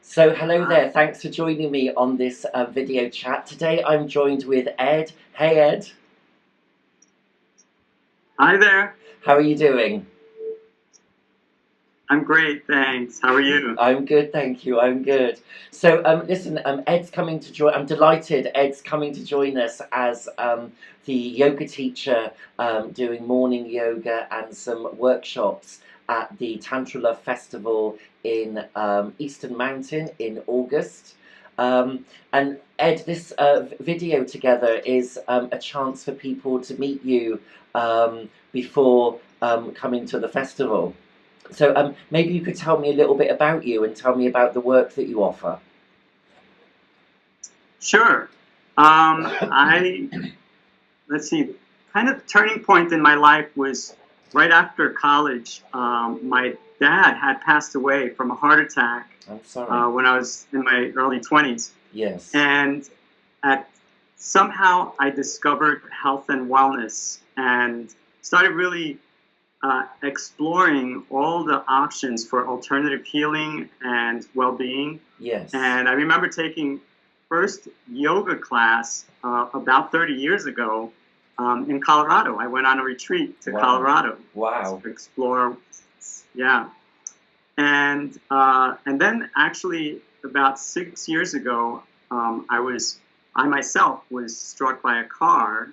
So, hello there. Thanks for joining me on this video chat. Today I'm joined with Ed. Hey, Ed. Hi there. How are you doing? I'm great, thanks. How are you? I'm good, thank you. I'm good. So, listen, Ed's coming to join. I'm delighted Ed's coming to join us as the yoga teacher doing morning yoga and some workshops at the Tantra Love Festival in Eastern Mountain in August. And Ed, this video together is a chance for people to meet you before coming to the festival. So maybe you could tell me a little bit about you and tell me about the work that you offer. Sure. I let's see. Kind of turning point in my life was right after college. My dad had passed away from a heart attack I'm sorry. when I was in my early 20s, Yes. and at somehow I discovered health and wellness and started really exploring all the options for alternative healing and well-being. Yes. And I remember taking first yoga class about 30 years ago in Colorado. I went on a retreat to Wow. Colorado Wow. to explore. Yeah, and then actually about 6 years ago, I myself was struck by a car,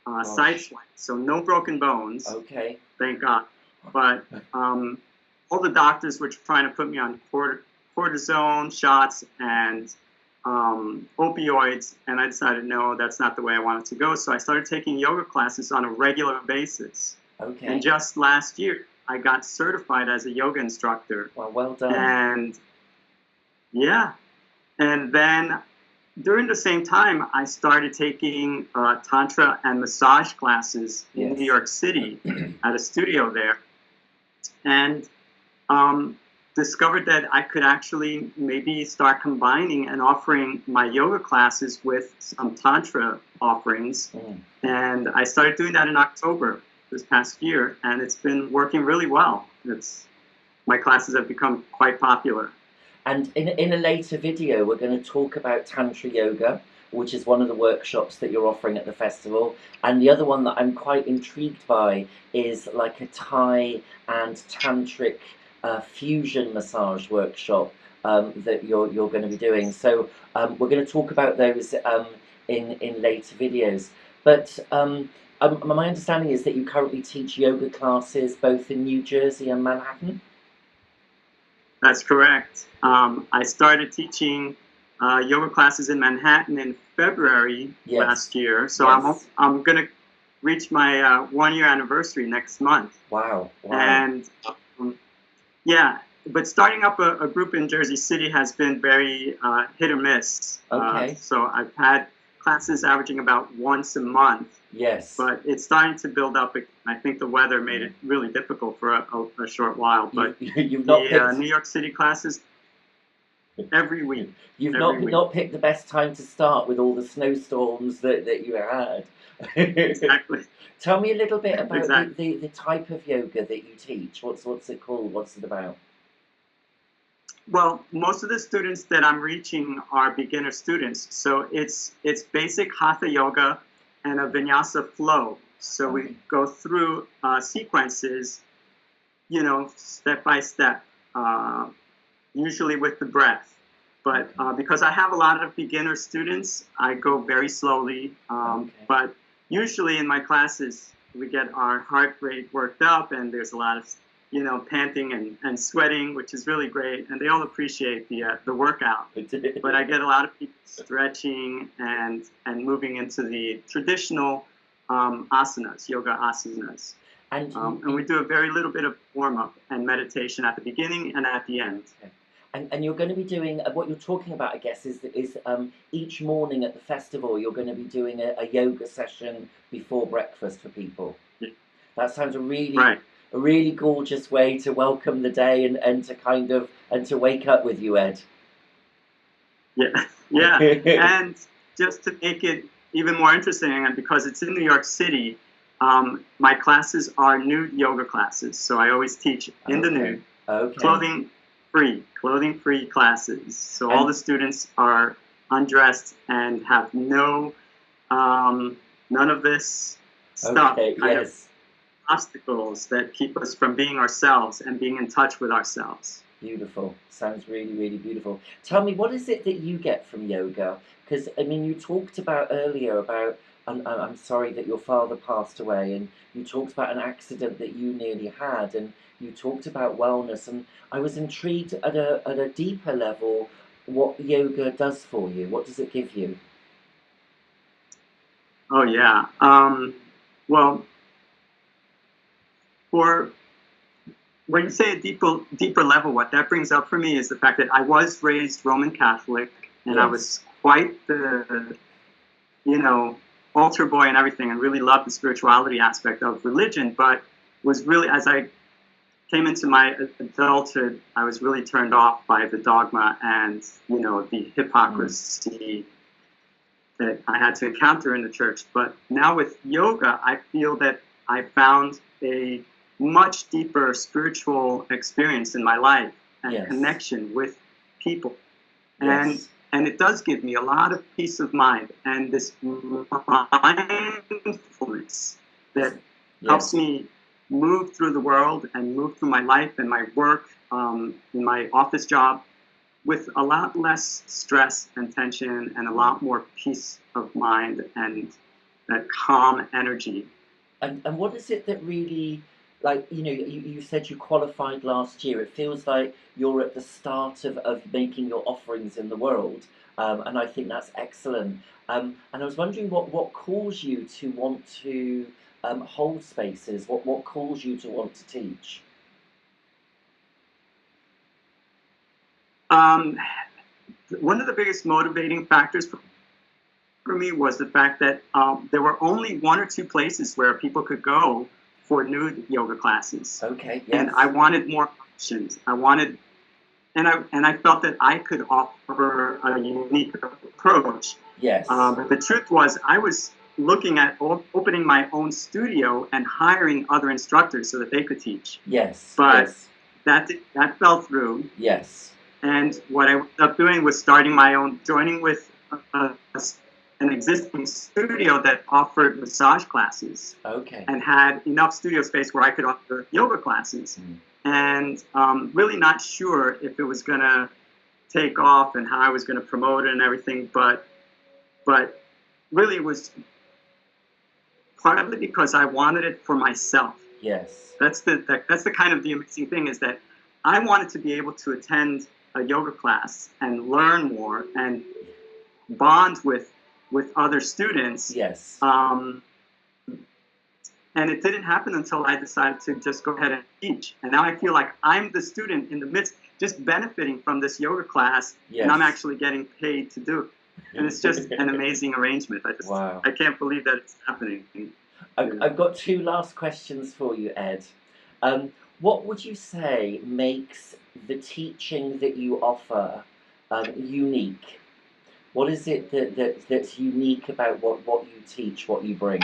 sideswiped. So no broken bones. Okay. Thank God. But all the doctors were trying to put me on cortisone shots and opioids, and I decided no, that's not the way I wanted to go. So I started taking yoga classes on a regular basis. Okay. And just last year, I got certified as a yoga instructor. Well done. And yeah, and then during the same time, I started taking tantra and massage classes in New York City at a studio there, and discovered that I could actually maybe start combining and offering my yoga classes with some tantra offerings. And I started doing that in October this past year, and it's been working really well. My classes have become quite popular. And in a later video, we're going to talk about Tantra Yoga, which is one of the workshops that you're offering at the festival. And the other one that I'm quite intrigued by is like a Thai and Tantric fusion massage workshop that you're going to be doing. So we're going to talk about those in later videos. But my understanding is that you currently teach yoga classes both in New Jersey and Manhattan? That's correct. I started teaching yoga classes in Manhattan in February last year, so I'm going to reach my 1-year anniversary next month. Wow! And yeah, but starting up a group in Jersey City has been very hit or miss. Okay. So I've had classes averaging about once a month. Yes. But it's starting to build up. I think the weather made it really difficult for a short while. But you've not New York City classes every week. You've not picked the best time to start with all the snowstorms that you had. Exactly. Tell me a little bit about the type of yoga that you teach. What's it called? What's it about? Well, most of the students that I'm reaching are beginner students. So it's basic hatha yoga and a vinyasa flow. So we go through sequences, step by step, usually with the breath. But because I have a lot of beginner students, I go very slowly. But usually in my classes, we get our heart rate worked up, and there's a lot of panting and sweating, which is really great, and they all appreciate the workout. But I get a lot of people stretching and moving into the traditional asanas, yoga asanas. And we do a very little bit of warm-up and meditation at the beginning and at the end. And you're going to be doing, what you're talking about, I guess, is each morning at the festival, you're going to be doing a yoga session before breakfast for people. That sounds a really gorgeous way to welcome the day and to wake up with you, Ed. Yeah. And just to make it even more interesting, and because it's in New York City, my classes are nude yoga classes. So I always teach in the nude. Clothing clothing-free classes. So all the students are undressed and have none of this stuff, Okay, kind of yes. obstacles that keep us from being ourselves and being in touch with ourselves. Beautiful. Sounds really, really beautiful. Tell me, what is it that you get from yoga? Because, I mean, you talked about earlier about, I'm sorry that your father passed away, and you talked about an accident that you nearly had, and you talked about wellness, and I was intrigued at a deeper level what yoga does for you. What does it give you? Oh yeah. Well, for when you say a deeper level, what that brings up for me is the fact that I was raised Roman Catholic, and I Yes. was quite the, you know, altar boy and everything, and really loved the spirituality aspect of religion, but was really, as I came into my adulthood, I was really turned off by the dogma and, the Mm. hypocrisy that I had to encounter in the church. But now with yoga, I feel that I found a much deeper spiritual experience in my life and Yes. connection with people. And Yes. and it does give me a lot of peace of mind and this mindfulness This, that helps yes. me move through the world and move through my life and my work, in my office job, with a lot less stress and tension and a Mm. lot more peace of mind and that calm energy. And what is it that really, like, you said you qualified last year. It feels like you're at the start of making your offerings in the world, and I think that's excellent. And I was wondering what calls you to want to hold spaces. What calls you to want to teach? Um, One of the biggest motivating factors for me was the fact that there were only one or two places where people could go for nude yoga classes, Okay. and I Yes. wanted more options. I felt that I could offer a unique approach. Yes. But the truth was, I was looking at opening my own studio and hiring other instructors so that they could teach. Yes. But Yes. that fell through. Yes. And what I ended up doing was joining with an existing studio that offered massage classes Okay. and had enough studio space where I could offer yoga classes. Mm. And really not sure if it was going to take off and how I was going to promote it and everything, but really it was partly because I wanted it for myself. Yes. That's the kind of the amazing thing, is that I wanted to be able to attend a yoga class and learn more and bond with other students. Yes. And it didn't happen until I decided to just go ahead and teach. And now I feel like I'm the student in the midst, just benefiting from this yoga class, and I'm Yes. actually getting paid to do it. And it's just an amazing arrangement. Wow. I can't believe that it's happening. I've got two last questions for you, Ed. What would you say makes the teaching that you offer unique? What is it that's unique about what you teach, what you bring?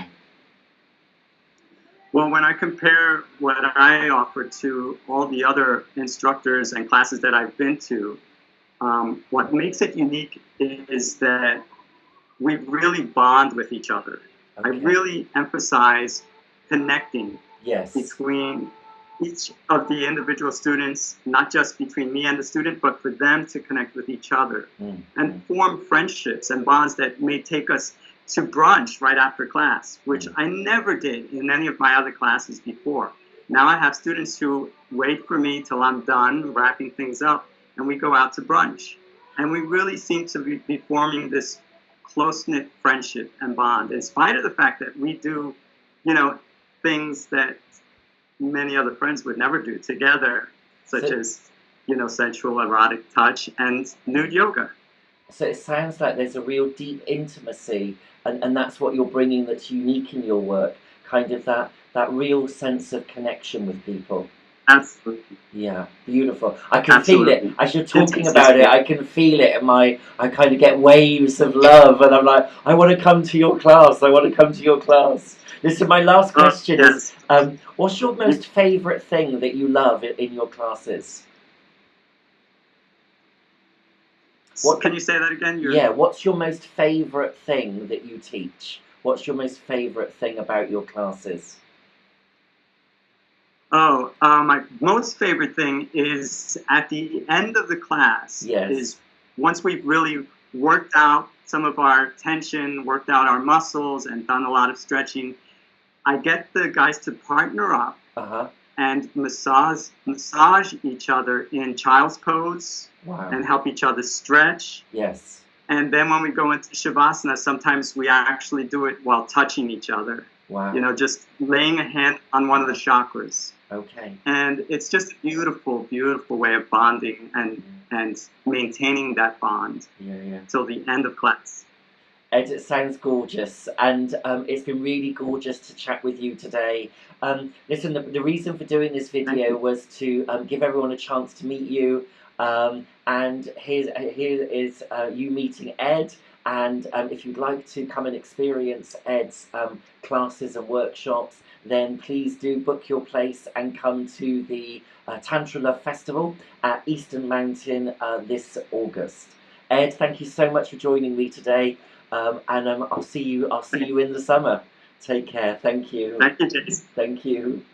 Well, when I compare what I offer to all the other instructors and classes that I've been to, what makes it unique is that we really bond with each other. I Okay. really emphasize connecting Yes. between each of the individual students, not just between me and the student, but for them to connect with each other Mm, and mm, form friendships and bonds that may take us to brunch right after class, which mm. I never did in any of my other classes before. Now I have students who wait for me till I'm done wrapping things up, and we go out to brunch. And we really seem to be forming this close-knit friendship and bond, in spite of the fact that we do, you know, things that many other friends would never do together, such So, as, sensual erotic touch and nude yoga. so it sounds like there's a real deep intimacy, and that's what you're bringing that's unique in your work. Kind of that real sense of connection with people. Absolutely. Yeah, beautiful. I can feel it. Absolutely. As you're talking Intimacy is about it, big. I can feel it in my. I kind of get waves of love, and I'm like, I want to come to your class. I want to come to your class. Listen, my last question is, Yes. what's your most favourite thing that you love in your classes? What Can you say that again? Yeah, what's your most favourite thing that you teach? What's your most favourite thing about your classes? Oh, my most favorite thing is at the end of the class Yes. is once we've really worked out some of our tension, worked out our muscles, and done a lot of stretching, I get the guys to partner up Uh-huh. and massage each other in child's pose Wow. and help each other stretch. Yes. And then when we go into Shavasana, sometimes we actually do it while touching each other. Wow. You know, just laying a hand on one of the chakras. Okay. And it's just a beautiful, beautiful way of bonding and maintaining that bond Yeah. till the end of class. Ed, it sounds gorgeous, and it's been really gorgeous to chat with you today. Listen, the reason for doing this video was to give everyone a chance to meet you, and here is you meeting Ed. And if you'd like to come and experience Ed's classes and workshops, then please do book your place and come to the Tantra Love Festival at Eastern Mountain this August. Ed, thank you so much for joining me today. And I'll see you in the summer. Take care. Thank you. Thank you, Jason. Thank you.